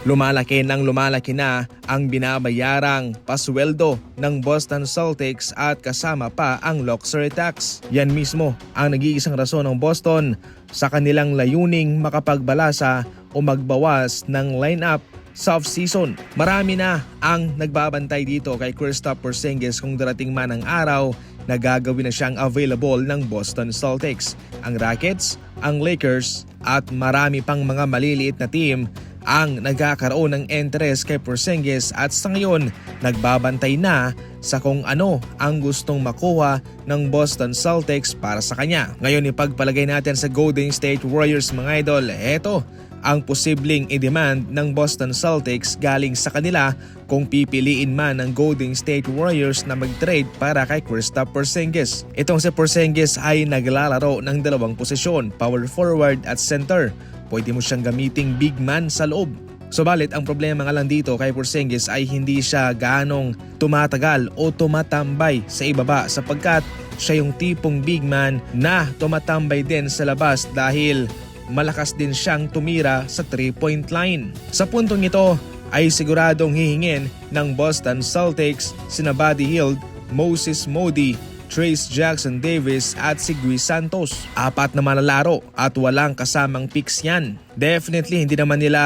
Lumalaki na ang binabayarang pasweldo ng Boston Celtics at kasama pa ang luxury tax. Yan mismo ang nag-iisang rason ng Boston sa kanilang layuning makapagbalasa o magbawas ng lineup sa off-season. Marami na ang nagbabantay dito kay Kristaps Porzingis kung darating man ang araw na gagawin na siyang available ng Boston Celtics. Ang Rockets, ang Lakers at marami pang mga maliliit na team ang nagkakaroon ng interest kay Porzingis at sa ngayon nagbabantay na sa kung ano ang gustong makuha ng Boston Celtics para sa kanya. Ngayon ipagpalagay natin sa Golden State Warriors mga idol, eto ang posibleng i-demand ng Boston Celtics galing sa kanila kung pipiliin man ng Golden State Warriors na mag-trade para kay Kristaps Porzingis. Itong si Porzingis ay naglalaro ng dalawang posisyon, power forward at center. Pwede mo siyang gamiting big man sa loob. Subalit ang problema nga lang dito kay Porzingis ay hindi siya gaanong tumatagal o tumatambay sa ibaba sapagkat siya yung tipong big man na tumatambay din sa labas dahil malakas din siyang tumira sa 3-point line. Sa puntong ito ay siguradong hihingin ng Boston Celtics sina Buddy Hield, Moses Moody, Trayce Jackson-Davis at si Gui Santos. 4 na manlalaro at walang kasamang picks yan. Definitely hindi naman nila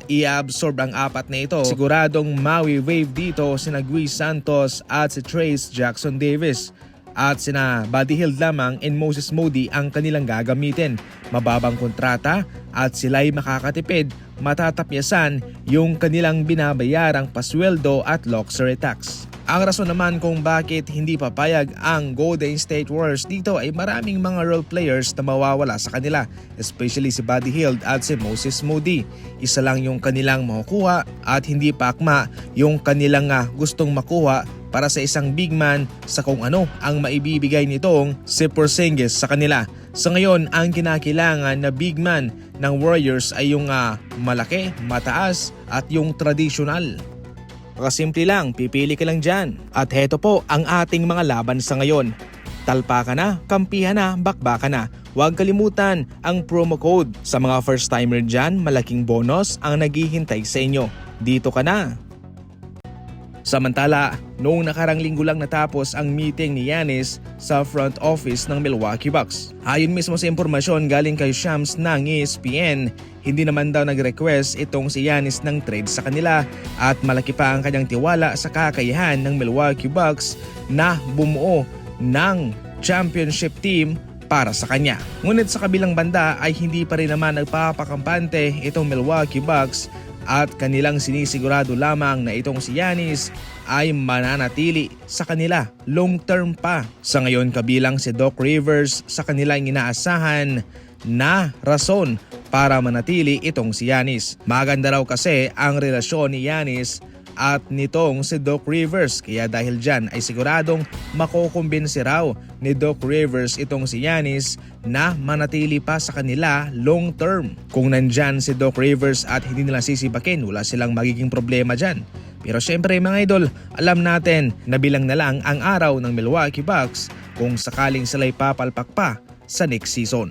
i-absorb ang 4 na ito. Siguradong mawi-wave dito sina Gui Santos at si Trayce Jackson-Davis. At sina Buddy Hield lamang and Moses Moody ang kanilang gagamitin. Mababang kontrata at sila'y makakatipid, matatapyasan yung kanilang binabayarang pasweldo at luxury tax. Ang rason naman kung bakit hindi papayag ang Golden State Warriors dito ay maraming mga role players na mawawala sa kanila, especially si Buddy Hield at si Moses Moody. Isa lang yung kanilang makukuha at hindi pa akma yung kanilang gustong makuha para sa isang big man sa kung ano ang maibibigay nitong si Porzingis sa kanila. Sa ngayon, ang kinakailangan na big man ng Warriors ay yung malaki, mataas at yung traditional. Simple lang, pipili ka lang dyan. At heto po ang ating mga laban sa ngayon. Talpa ka na, kampihan na, bakba ka na. Huwag kalimutan ang promo code. Sa mga first timer dyan, malaking bonus ang naghihintay sa inyo. Dito ka na. Samantala, noong nakarang linggo lang natapos ang meeting ni Giannis sa front office ng Milwaukee Bucks. Ayon mismo sa impormasyon galing kay Shams ng ESPN, hindi naman daw nag-request itong si Giannis ng trade sa kanila at malaki pa ang kanyang tiwala sa kakayahan ng Milwaukee Bucks na bumuo ng championship team para sa kanya. Ngunit sa kabilang banda ay hindi pa rin naman nagpapakampante itong Milwaukee Bucks at kanilang sinisigurado lamang na itong si Giannis ay mananatili sa kanila long term pa. Sa ngayon kabilang si Doc Rivers sa kanilang inaasahan na rason para manatili itong si Giannis. Maganda raw kasi ang relasyon ni Giannis at nitong si Doc Rivers kaya dahil dyan ay siguradong makukumbinsi raw ni Doc Rivers itong si Giannis na manatili pa sa kanila long term. Kung nandyan si Doc Rivers at hindi nila sisibakin, wala silang magiging problema dyan. Pero syempre mga idol, alam natin na bilang na lang ang araw ng Milwaukee Bucks kung sakaling sila'y papalpak pa sa next season.